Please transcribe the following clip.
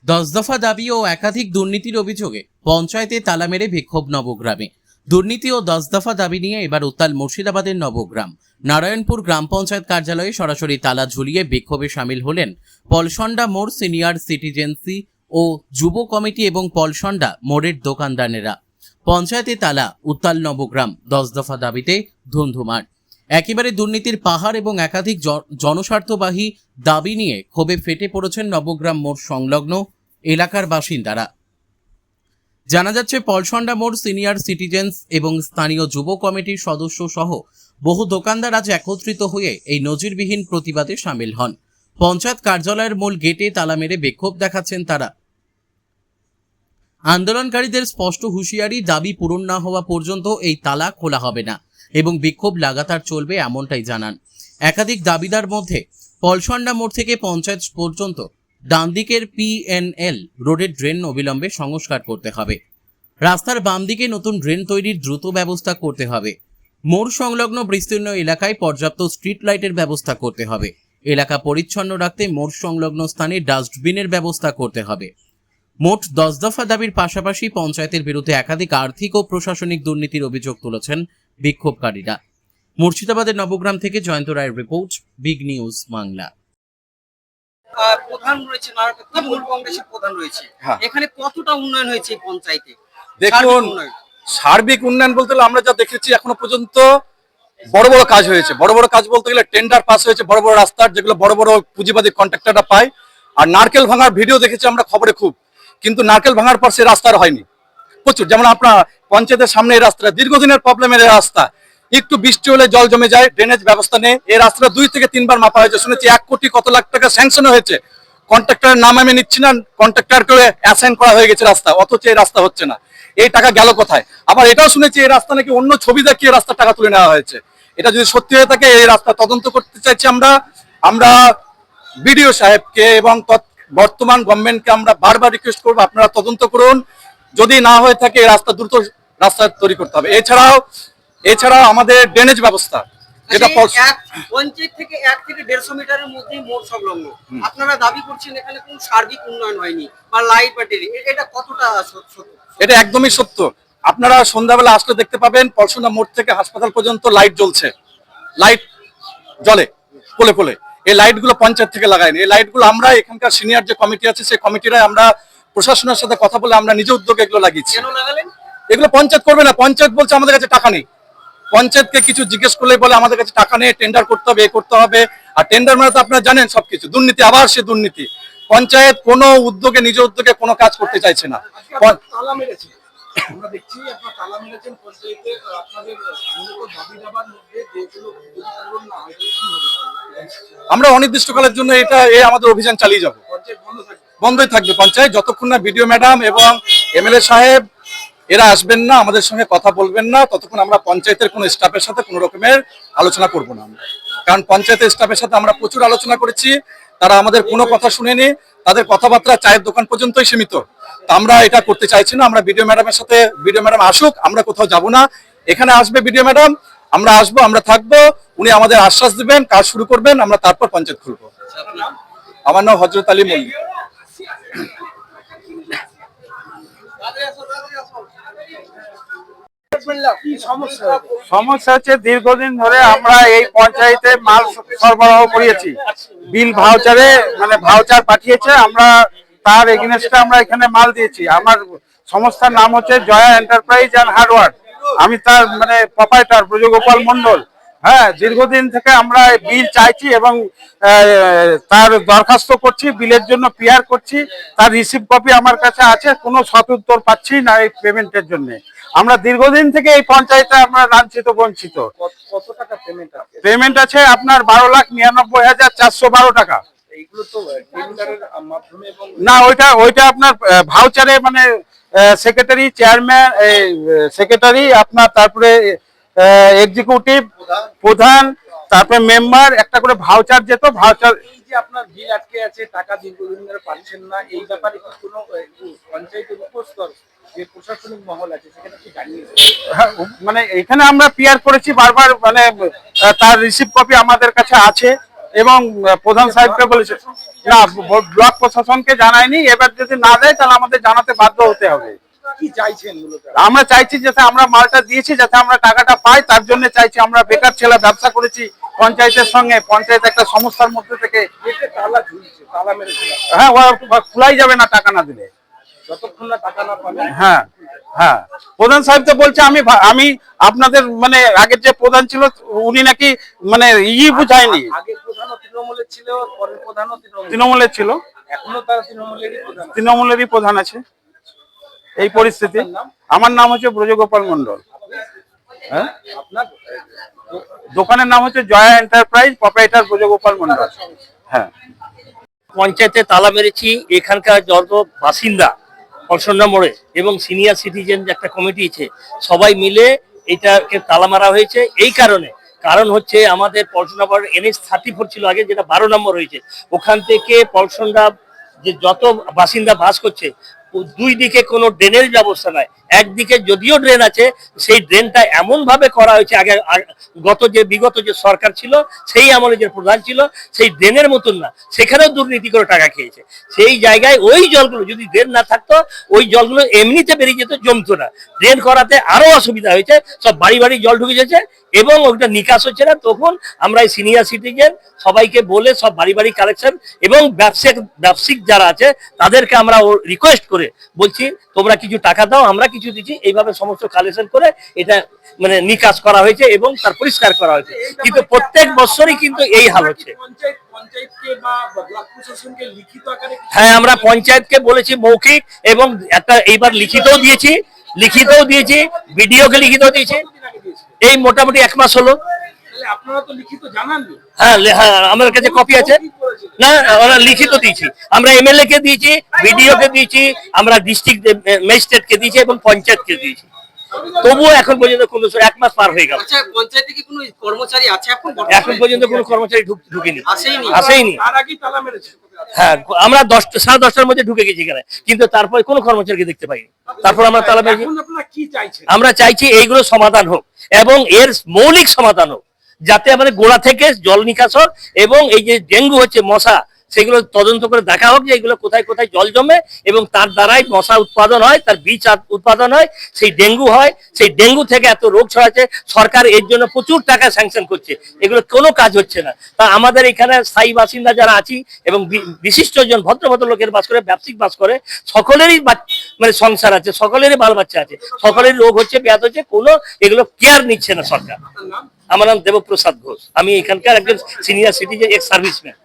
10 দফা দাবি ও একাধিক দুর্নীতির অভিযোগে পঞ্চায়েতে তালা মেরে বিক্ষোভ নবগ্রামে। দুর্নীতি ও 10 দফা দাবি নিয়ে এবার উত্তাল মুর্শিদাবাদের নবগ্রাম। নারায়ণপুর গ্রাম পঞ্চায়েত কার্যালয়ে সরাসরি তালা ঝুলিয়ে বিক্ষোভে সামিল হলেন পলসন্ডা মোড় সিনিয়র সিটিজেন্সি ও যুব কমিটি এবং পলসন্ডা মোড়ের দোকানদারেরা। পঞ্চায়েতে তালা, উত্তাল নবগ্রাম, 10 দফা দাবিতে ধুন্ধুমার। একেবারে দুর্নীতির পাহাড় এবং একাধিক জনস্বার্থবাহী দাবি নিয়ে ক্ষোভে ফেটে পড়েছেন নবগ্রাম মোড় সংলগ্ন এলাকার বাসিন্দারা। জানা যাচ্ছে পলসন্ডা মোড় সিনিয়র সিটিজেন্স এবং স্থানীয় যুব কমিটির সদস্য সহ বহু দোকানদার আজ একত্রিত হয়ে এই নজিরবিহীন প্রতিবাদে সামিল হন। পঞ্চায়েত কার্যালয়ের মূল গেটে তালা মেরে বিক্ষোভ দেখাচ্ছেন তারা। আন্দোলনকারীদের স্পষ্ট হুঁশিয়ারি, দাবি পূরণ না হওয়া পর্যন্ত এই তালা খোলা হবে না এবং বিক্ষোভ লাগাতার চলবে, এমনটাই জানান। একাধিক দাবিদার মধ্যে পলসন্ডা মোড় থেকে পঞ্চায়েত পর্যন্ত ডান দিকের PNL রোডের ড্রেন অবিলম্বে সংস্কার করতে হবে। রাস্তার বাম দিকে নতুন ড্রেন তৈরির দ্রুত ব্যবস্থা করতে হবে। মোড় সংলগ্ন বিস্তীর্ণ এলাকায় পর্যাপ্ত স্ট্রিট লাইটের ব্যবস্থা করতে হবে। এলাকা পরিচ্ছন্ন রাখতে মোড় সংলগ্ন স্থানে ডাস্টবিনের ব্যবস্থা করতে হবে। মোট 10 দফা দাবির পাশাপাশি পঞ্চায়েতের বিরুদ্ধে একাধিক আর্থিক ও প্রশাসনিক দুর্নীতির অভিযোগ তুলেছেন বিক্ষোভকারীরা। মুর্শিদাবাদের নবগ্রাম থেকে জয়ন্ত রায়ের রিপোর্ট, বিগ নিউজ বাংলা। প্রধান রয়েছে, তৃণমূল কংগ্রেসের প্রধান রয়েছে, এখানে কতটা উন্নয়ন হয়েছে এই পঞ্চায়েতে? দেখুন, সার্বিক উন্নয়ন বলতে গেলে আমরা যা দেখেছি এখনো পর্যন্ত বড় বড় কাজ হয়েছে। বড় বড় কাজ বলতে গেলে টেন্ডার পাস হয়েছে বড় বড় রাস্তার, যেগুলো বড় বড় পুঁজিবাদী কন্ট্রাক্টররা পায়। আর নারকেল ভাঙার ভিডিও দেখেছি আমরা খবরে খুব, কিন্তু নারকেল ভাঙার পর সে রাস্তার হয়নি প্রচুর। যেমন আপনার পঞ্চায়েতের সামনে এই রাস্তা দীর্ঘদিনের প্রবলেমের রাস্তা, একটু বৃষ্টি হলে জল জমে যায়, ড্রেনেজ ব্যবস্থা নেই। এই রাস্তাটা 2 থেকে 3 বার মাপা হয়েছে, শুনেছি 1 কোটি কত লাখ টাকা স্যাংশন হয়েছে। কন্ট্রাক্টরের নাম আমি নিচ্ছি না, কন্ট্রাক্টরকে অ্যাসাইন করা হয়ে গেছে রাস্তা, অথচ এই রাস্তা হচ্ছে না। এই টাকা গেল কোথায়? আবার এটাও শুনেছি এই রাস্তা নাকি অন্য ছবি দেখিয়ে রাস্তার টাকা তুলে নেওয়া হয়েছে। এটা যদি সত্যি হয়ে থাকে, এই রাস্তা তদন্ত করতে চাইছি আমরা বিডিও সাহেবকে এবং বর্তমান গভর্নমেন্টকে আমরা বারবার রিকোয়েস্ট করবো, আপনারা তদন্ত করুন। যদি না হয়ে থাকে এই রাস্তা দ্রুত রাস্তা তৈরি করতে হবে। এছাড়াও আমাদের ড্রেনেজ ব্যবস্থা, যেটা পঞ্চায়েত থেকে 1 থেকে 150 মিটারের মধ্যে মোড় সংলগ্ন, আপনারা দাবি করছেন এখানে কোনো সার্বিক উন্নয়ন হয়নি বা লাইট ব্যাটারি, এটা কতটা সত্য? এটা একদমই সত্য। আপনারা সন্ধ্যাবেলা আসলে দেখতে পাবেন পলসন্ডা মোড় থেকে হাসপাতাল পর্যন্ত লাইট জ্বলছে, লাইট জ্বলে পোলে পোলে। এই লাইটগুলো পঞ্চায়েত থেকে লাগায়নি। এই লাইটগুলো আমরা এখানকার সিনিয়র যে কমিটি আছে সেই কমিটিরা আমরা প্রশাসনের সাথে কথা বলে আমরা নিজে উদ্যোগে এগুলো লাগিয়েছি। কেন লাগালেন? এগুলো পঞ্চায়েত করবে না। পঞ্চায়েত বলছে আমাদের কাছে টাকা নেই। পঞ্চায়েতকে কিছু জিজ্ঞেস করলে বলে আমাদের কাছে টাকা নেই, টেন্ডার করতে হবে, এ করতে হবে। আর টেন্ডার মানে তো আপনারা জানেন সবকিছু দুর্নীতি, আবার সে দুর্নীতি। পঞ্চায়েত কোনো উদ্যোগে নিজ উদ্যোগে কোনো কাজ করতে চাইছে না। তালা মেরেছে, আমরা দেখছি আপনারা তালা মেরেছেন পঞ্চায়েতে। আপনাদের মূলত দাবি দাবার মধ্যে যেগুলো পূরণ না হয় কি হবে? আমরা অনির্দিষ্টকালের জন্য আমাদের অভিযান চালিয়ে যাব। পঞ্চায়েত বন্ধই থাকবে পঞ্চায়েত, যতক্ষণ না বিডিও ম্যাডাম এবং MLA সাহেব এরা আসবেন না, আমাদের সঙ্গে কথা বলবেন না, ততক্ষণ আমরা পঞ্চায়েতের কোনো স্টাফের সাথে কোনো রকমের আলোচনা করব না। কারণ পঞ্চায়েতের স্টাফের সাথে আমরা প্রচুর আলোচনা করেছি, তারা আমাদের কোনো কথা শুনেনি। তাদের কথাবার্তা চায়ের দোকান পর্যন্তই সীমিত। তা আমরা এটা করতে চাইছি না। আমরা বিডিও ম্যাডামের সাথে, বিডিও ম্যাডাম আসুক, আমরা কোথাও যাব না। এখানে আসবে বিডিও ম্যাডাম, আমরা আসবো, আমরা থাকবো, উনি আমাদের আশ্বাস দিবেন, কাজ শুরু করবেন, আমরা তারপর পঞ্চায়েত খুলবো। আমার নাম হযরত আলী মল্লিক। সমস্যা হচ্ছে দীর্ঘদিন ধরে আমরা এই পঞ্চায়েতে মাল সরবরাহ করিয়েছি, বিল ভাউচারে মানে ভাউচার পাঠিয়েছে, আমরা তার এগেইনস্টে আমরা এখানে মাল দিয়েছি। আমার সংস্থার নাম হচ্ছে জয়া এন্টারপ্রাইজ অ্যান্ড হার্ডওয়্যার, আমি তার মানে প্রোপাইটার ব্রজগোপাল মন্ডল। হ্যাঁ, দীর্ঘদিন থেকে আমরা বিল চাইছি এবং তার দরখাস্ত করছি, বিলের জন্য পিআর করছি, তার রিসিভ কপি আমার কাছে আছে, কোনো সদুত্তর পাচ্ছি না এই পেমেন্টের জন্য। আমরা দীর্ঘদিন থেকে এই পঞ্চায়েতে আমরা লাঞ্ছিত বঞ্চিত। কত টাকা পেমেন্ট আছে আপনার 12,99,412 টাকা। এইগুলো তো টেন্ডারের মাধ্যমে এবং না, ওইটা আপনার ভাউচারে মানে সেক্রেটারি, চেয়ারম্যান, সেক্রেটারি আপনার, তারপরে এক্সিকিউটিভ প্রধান, তারপরে মেম্বার একটা করে ভাউচার যেত। ভাউচার এই যে আপনার বিল আটকে আছে, টাকা দীর্ঘদিন ধরে পাচ্ছেন না, এই ব্যাপারে কি কোনো পঞ্চায়েতের উপস্তর যে প্রশাসনিক মহল আছে সেখানে কি জানিয়েছে? মানে এখানে আমরা পিআর করেছি বারবার, মানে তার রিসিভ কপি আমাদের কাছে আছে এবং প্রধান সাহেবকে বলেছে। না, ব্লক প্রশাসনকে জানায়নি। এবার যদি না দেয় তাহলে আমাদের জানাতে বাধ্য হতে হবে। কি চাইছেন মূলত? আমরা চাইছি যাতে আমরা মালটা দিয়েছি যাতে আমরা টাকাটা পাই, তার জন্য চাইছি। আমরা বেকার ছেলে, ব্যবসা করেছি পঞ্চায়েতের সঙ্গে, পঞ্চায়েত একটা সমস্যার মধ্যে থেকে। গেটে তালা ঝুলছে, তালা মেরেছে, হ্যাঁ, খোলাই যাবে না টাকা না দিলে। যতক্ষণ না টাকা না পাবেন। হ্যাঁ হ্যাঁ, প্রধান সাহেব তো বলছে আমি আপনাদের মানে আগের যে প্রধান ছিল উনি নাকি মানে বুঝায়নি। আগে প্রধানও তৃণমূলের ছিল, পরের প্রধানও তৃণমূলের ছিল, এখনো তারা তৃণমূলেরই প্রধান। তৃণমূলেরই প্রধান আছে। এই পরিস্থিতি। আমার নাম হচ্ছে ব্রজগোপাল মন্ডল। হ্যাঁ, আপনার দোকানের নাম হচ্ছে জয়া এন্টারপ্রাইজ, প্রোপাইটার ব্রজগোপাল মন্ডল। হ্যাঁ, পঞ্চায়েতে তালা মেরেছি। এখানকার যত বাসিন্দা পলসন্ডা মোড়ে এবং সিনিয়র সিটিজেন যে একটা কমিটি আছে, সবাই মিলে এটাকে তালা মারা হয়েছে। এই কারণ হচ্ছে আমাদের পলসন্ডা মোড় NH 34 ছিল আগে, যেটা 12 নম্বর হয়েছে। ওখান থেকে পলসন্ডা যে যত বাসিন্দা বাস করছে, দুই দিকে কোনো ড্রেনের ব্যবস্থা নাই। একদিকে যদিও ড্রেন আছে, সেই ড্রেনটা এমন ভাবে করা হয়েছে, আগে বিগত যে সরকার ছিল সেই আমলে যে প্রধান ছিল, সেই ড্রেনের মতন না, সেখানেও দুর্নীতি করে টাকা খেয়েছে। সেই জায়গায় ওই জলগুলো যদি ড্রেন না থাকতো, ওই জলগুলো এমনিতে বেরিয়ে যেত, জমতো না। ড্রেন করাতে আরো অসুবিধা হয়েছে, সব বাড়ি বাড়ি জল ঢুকে যাচ্ছে এবং ওটা নিকাশ হচ্ছে না। তখন আমরা এই সিনিয়র সিটিজেন সবাইকে বলে সব বাড়ি বাড়ি কালেকশন এবং ব্যবসায়িক যারা আছে তাদেরকে আমরা রিকোয়েস্ট করে বলছি, তোমরা কিছু টাকা দাও, আমরা কিছু দিচ্ছি। এইভাবে সমস্ত কালেকশন করে এটা মানে নিকাশ করা হয়েছে এবং তার পরিষ্কার করা হয়েছে। কিন্তু প্রত্যেক বছরই কিন্তু এই হাল হচ্ছে। পঞ্চায়েতকে বা ব্লক প্রশাসনকে লিখিত আকারে হ্যাঁ, আমরা পঞ্চায়েতকে বলেছি মৌখিক, এবং একটা এইবার লিখিতও দিয়েছি, বিডিওকে লিখিত দিয়েছি। এই মোটামুটি 1 মাস হলো। তাহলে আপনারা তো লিখিত জানাননি। হ্যাঁ, আমার কাছে কপি আছে। না, ওরা লিখিত দিয়েছি, আমরা MLA কে দিয়েছি, বিডিও কে দিয়েছি, আমরা ডিস্ট্রিক্ট ম্যাজিস্ট্রেট কে দিয়েছি এবং পঞ্চায়েতকে দিয়েছি। তবুও এখন পর্যন্ত কোনো 1 মাস পার হয়ে গেল। আচ্ছা, পঞ্চায়েতে কি কোনো কর্মচারী আছে এখন? এখন পর্যন্ত কোনো কর্মচারী ঢুকেনি, আসেইনি। তার আগেই তালা মেরেছে। হ্যাঁ, আমরা 10:30টার মধ্যে ঢুকে গেছি এখানে, কিন্তু তারপরে কোনো কর্মচারীকে দেখতে পাইনি। তারপর আমরা তালা মেরেছি। এখন আপনারা কি চাইছেন? আমরা চাইছি এইগুলো সমাধান হোক এবং এর মৌলিক সমাধান হোক, যাতে আমাদের গোড়া থেকে জল নিকাশ হোক এবং এই যে ডেঙ্গু হচ্ছে, মশা, সেগুলো তদন্ত করে দেখা হোক যে এগুলো কোথায় কোথায় জল জমে এবং তার দ্বারাই মশা উৎপাদন হয়, তার বীজ উৎপাদন হয়, সেই ডেঙ্গু হয়। সেই ডেঙ্গু থেকে এত রোগ ছড়াচ্ছে। সরকার এর জন্য প্রচুর টাকা স্যাংশন করছে, এগুলো কোনো কাজ হচ্ছে না। তা আমাদের এখানে স্থায়ী বাসিন্দা যারা আছি এবং বিশিষ্ট জন ভদ্র লোকের বাস করে, ব্যবসায়িক বাস করে, সকলেরই মানে সংসার আছে, সকলেরই বাল বাচ্চা আছে, সকলেরই রোগ হচ্ছে, ব্যাধ হচ্ছে, কোনো এগুলো কেয়ার নিচ্ছে না সরকার। আমার নাম দেবপ্রসাদ ঘোষ, আমি এখানকার একজন সিনিয়র সিটিজেন, এক্স সার্ভিসম্যান।